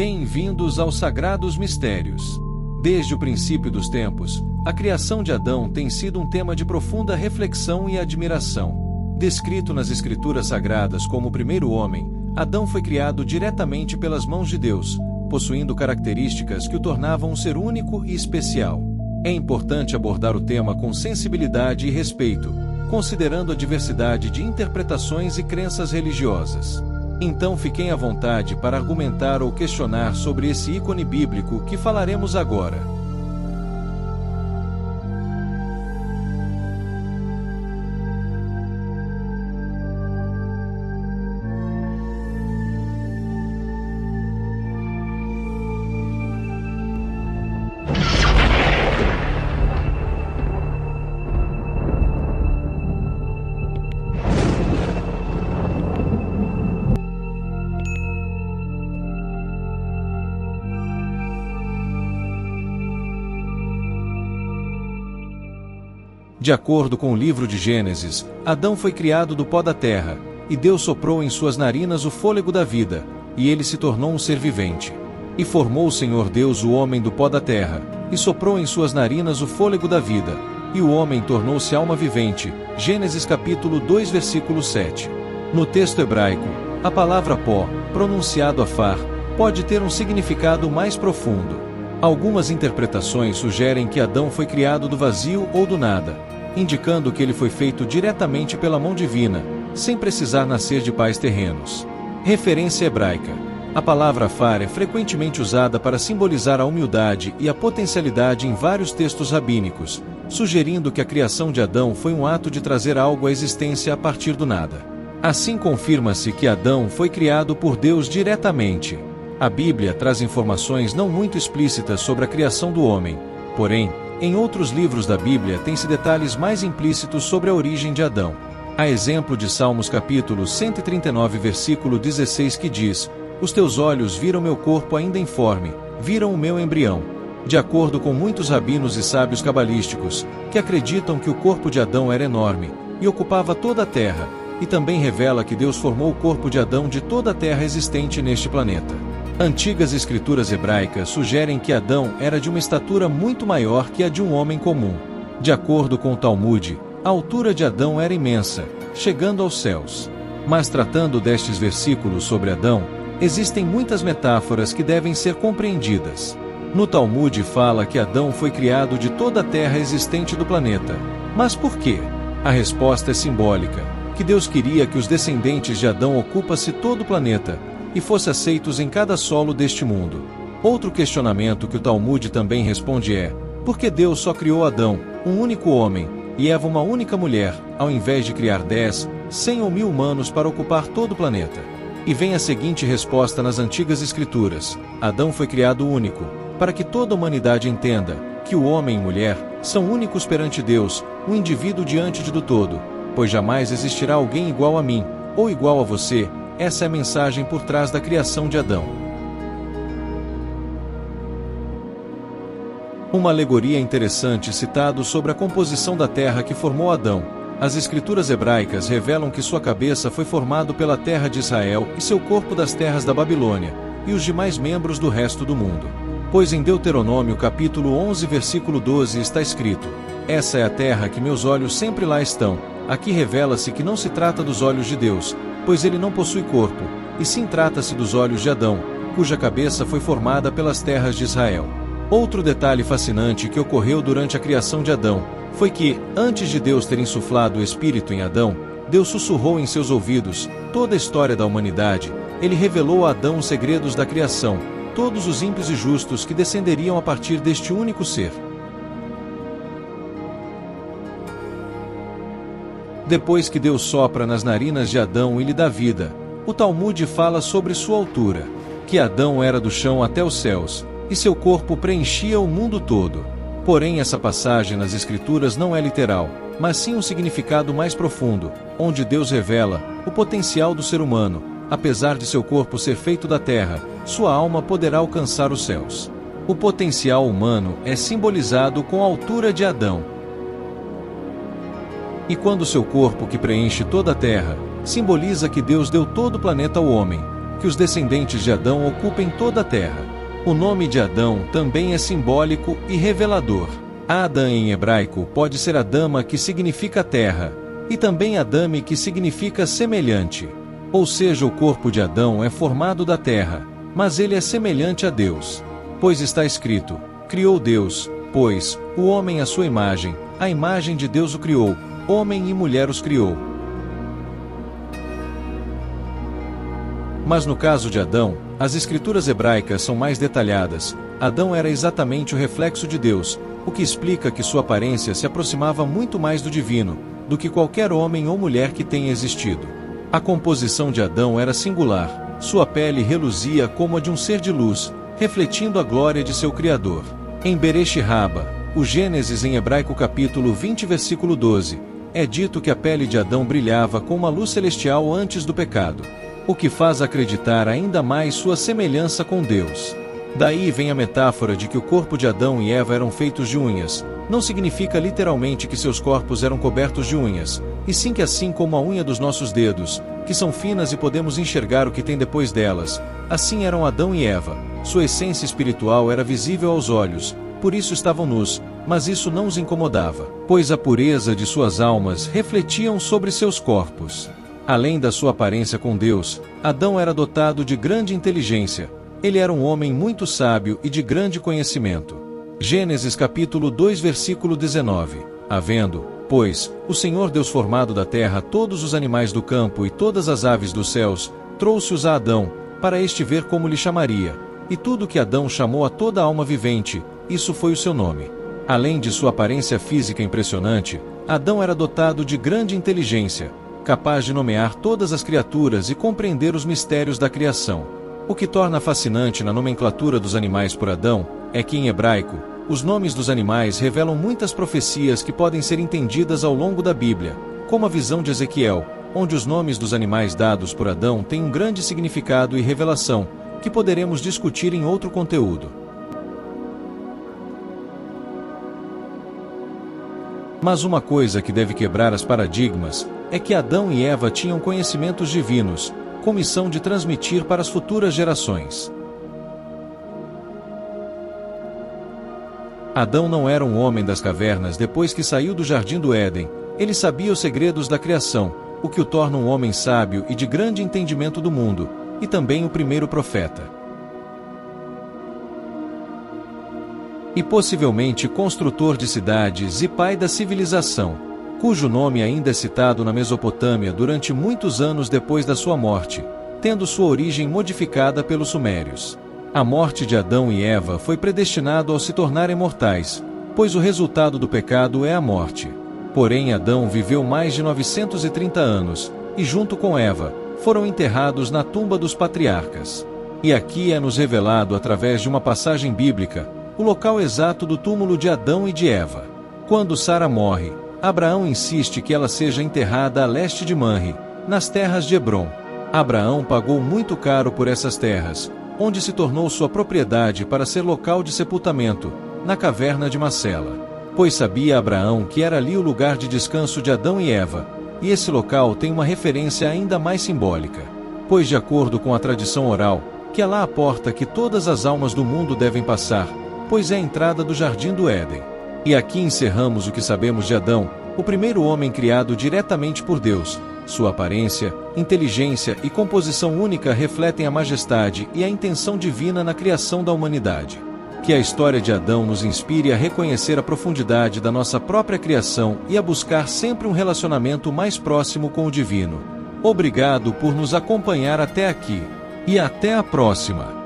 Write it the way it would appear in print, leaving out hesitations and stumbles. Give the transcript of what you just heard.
Bem-vindos aos Sagrados Mistérios. Desde o princípio dos tempos, a criação de Adão tem sido um tema de profunda reflexão e admiração. Descrito nas Escrituras Sagradas como o primeiro homem, Adão foi criado diretamente pelas mãos de Deus, possuindo características que o tornavam um ser único e especial. É importante abordar o tema com sensibilidade e respeito, considerando a diversidade de interpretações e crenças religiosas. Então fiquem à vontade para argumentar ou questionar sobre esse ícone bíblico que falaremos agora. De acordo com o livro de Gênesis, Adão foi criado do pó da terra, e Deus soprou em suas narinas o fôlego da vida, e ele se tornou um ser vivente. E formou o Senhor Deus o homem do pó da terra, e soprou em suas narinas o fôlego da vida, e o homem tornou-se alma vivente. Gênesis capítulo 2 versículo 7. No texto hebraico, a palavra pó, pronunciado afar, pode ter um significado mais profundo. Algumas interpretações sugerem que Adão foi criado do vazio ou do nada, indicando que ele foi feito diretamente pela mão divina, sem precisar nascer de pais terrenos. Referência hebraica. A palavra afar é frequentemente usada para simbolizar a humildade e a potencialidade em vários textos rabínicos, sugerindo que a criação de Adão foi um ato de trazer algo à existência a partir do nada. Assim confirma-se que Adão foi criado por Deus diretamente. A Bíblia traz informações não muito explícitas sobre a criação do homem, porém, em outros livros da Bíblia tem-se detalhes mais implícitos sobre a origem de Adão. Há exemplo de Salmos capítulo 139 versículo 16 que diz: "Os teus olhos viram meu corpo ainda informe, viram o meu embrião." De acordo com muitos rabinos e sábios cabalísticos, que acreditam que o corpo de Adão era enorme, e ocupava toda a terra, e também revela que Deus formou o corpo de Adão de toda a terra existente neste planeta. Antigas escrituras hebraicas sugerem que Adão era de uma estatura muito maior que a de um homem comum. De acordo com o Talmud, a altura de Adão era imensa, chegando aos céus. Mas tratando destes versículos sobre Adão, existem muitas metáforas que devem ser compreendidas. No Talmud fala que Adão foi criado de toda a terra existente do planeta. Mas por quê? A resposta é simbólica, que Deus queria que os descendentes de Adão ocupassem todo o planeta, e fossem aceitos em cada solo deste mundo. Outro questionamento que o Talmud também responde é: por que Deus só criou Adão, um único homem, e Eva uma única mulher, ao invés de criar 10, 100 ou 1000 humanos para ocupar todo o planeta? E vem a seguinte resposta nas antigas escrituras: Adão foi criado único, para que toda a humanidade entenda que o homem e mulher são únicos perante Deus, um indivíduo diante do todo, pois jamais existirá alguém igual a mim, ou igual a você. Essa é a mensagem por trás da criação de Adão. Uma alegoria interessante citado sobre a composição da terra que formou Adão. As escrituras hebraicas revelam que sua cabeça foi formado pela terra de Israel e seu corpo das terras da Babilônia, e os demais membros do resto do mundo. Pois em Deuteronômio capítulo 11 versículo 12 está escrito: "Essa é a terra que meus olhos sempre lá estão." Aqui revela-se que não se trata dos olhos de Deus, pois ele não possui corpo, e sim trata-se dos olhos de Adão, cuja cabeça foi formada pelas terras de Israel. Outro detalhe fascinante que ocorreu durante a criação de Adão foi que, antes de Deus ter insuflado o Espírito em Adão, Deus sussurrou em seus ouvidos toda a história da humanidade. Ele revelou a Adão os segredos da criação, todos os ímpios e justos que descenderiam a partir deste único ser. Depois que Deus sopra nas narinas de Adão e lhe dá vida, o Talmud fala sobre sua altura, que Adão era do chão até os céus, e seu corpo preenchia o mundo todo. Porém, essa passagem nas Escrituras não é literal, mas sim um significado mais profundo, onde Deus revela o potencial do ser humano. Apesar de seu corpo ser feito da terra, sua alma poderá alcançar os céus. O potencial humano é simbolizado com a altura de Adão. E quando seu corpo, que preenche toda a terra, simboliza que Deus deu todo o planeta ao homem, que os descendentes de Adão ocupem toda a terra. O nome de Adão também é simbólico e revelador. Adã em hebraico pode ser Adama, que significa terra, e também Adame, que significa semelhante. Ou seja, o corpo de Adão é formado da terra, mas ele é semelhante a Deus. Pois está escrito: criou Deus, pois, o homem à sua imagem, a imagem de Deus o criou, homem e mulher os criou. Mas no caso de Adão, as escrituras hebraicas são mais detalhadas. Adão era exatamente o reflexo de Deus, o que explica que sua aparência se aproximava muito mais do divino, do que qualquer homem ou mulher que tenha existido. A composição de Adão era singular, sua pele reluzia como a de um ser de luz, refletindo a glória de seu Criador. Em Bereshit Rabá, o Gênesis em hebraico capítulo 20 versículo 12, é dito que a pele de Adão brilhava com uma luz celestial antes do pecado, o que faz acreditar ainda mais sua semelhança com Deus. Daí vem a metáfora de que o corpo de Adão e Eva eram feitos de unhas. Não significa literalmente que seus corpos eram cobertos de unhas, e sim que assim como a unha dos nossos dedos, que são finas e podemos enxergar o que tem depois delas, assim eram Adão e Eva. Sua essência espiritual era visível aos olhos, por isso estavam nus, mas isso não os incomodava, pois a pureza de suas almas refletiam sobre seus corpos. Além da sua aparência com Deus, Adão era dotado de grande inteligência. Ele era um homem muito sábio e de grande conhecimento. Gênesis capítulo 2 versículo 19. Havendo, pois, o Senhor Deus formado da terra todos os animais do campo e todas as aves dos céus, trouxe-os a Adão, para este ver como lhe chamaria. E tudo que Adão chamou a toda alma vivente, isso foi o seu nome. Além de sua aparência física impressionante, Adão era dotado de grande inteligência, capaz de nomear todas as criaturas e compreender os mistérios da criação. O que torna fascinante na nomenclatura dos animais por Adão é que, em hebraico, os nomes dos animais revelam muitas profecias que podem ser entendidas ao longo da Bíblia, como a visão de Ezequiel, onde os nomes dos animais dados por Adão têm um grande significado e revelação, que poderemos discutir em outro conteúdo. Mas uma coisa que deve quebrar os paradigmas é que Adão e Eva tinham conhecimentos divinos, com missão de transmitir para as futuras gerações. Adão não era um homem das cavernas depois que saiu do jardim do Éden. Ele sabia os segredos da criação, o que o torna um homem sábio e de grande entendimento do mundo, e também o primeiro profeta. E possivelmente construtor de cidades e pai da civilização, cujo nome ainda é citado na Mesopotâmia durante muitos anos depois da sua morte, tendo sua origem modificada pelos sumérios. A morte de Adão e Eva foi predestinado ao se tornarem mortais, pois o resultado do pecado é a morte. Porém, Adão viveu mais de 930 anos, e junto com Eva, foram enterrados na tumba dos patriarcas. E aqui é nos revelado através de uma passagem bíblica, o local exato do túmulo de Adão e de Eva. Quando Sara morre, Abraão insiste que ela seja enterrada a leste de Manre, nas terras de Hebrom. Abraão pagou muito caro por essas terras, onde se tornou sua propriedade para ser local de sepultamento, na caverna de Macela. Pois sabia Abraão que era ali o lugar de descanso de Adão e Eva, e esse local tem uma referência ainda mais simbólica. Pois de acordo com a tradição oral, que é lá a porta que todas as almas do mundo devem passar, pois é a entrada do jardim do Éden. E aqui encerramos o que sabemos de Adão, o primeiro homem criado diretamente por Deus. Sua aparência, inteligência e composição única refletem a majestade e a intenção divina na criação da humanidade. Que a história de Adão nos inspire a reconhecer a profundidade da nossa própria criação e a buscar sempre um relacionamento mais próximo com o divino. Obrigado por nos acompanhar até aqui. E até a próxima!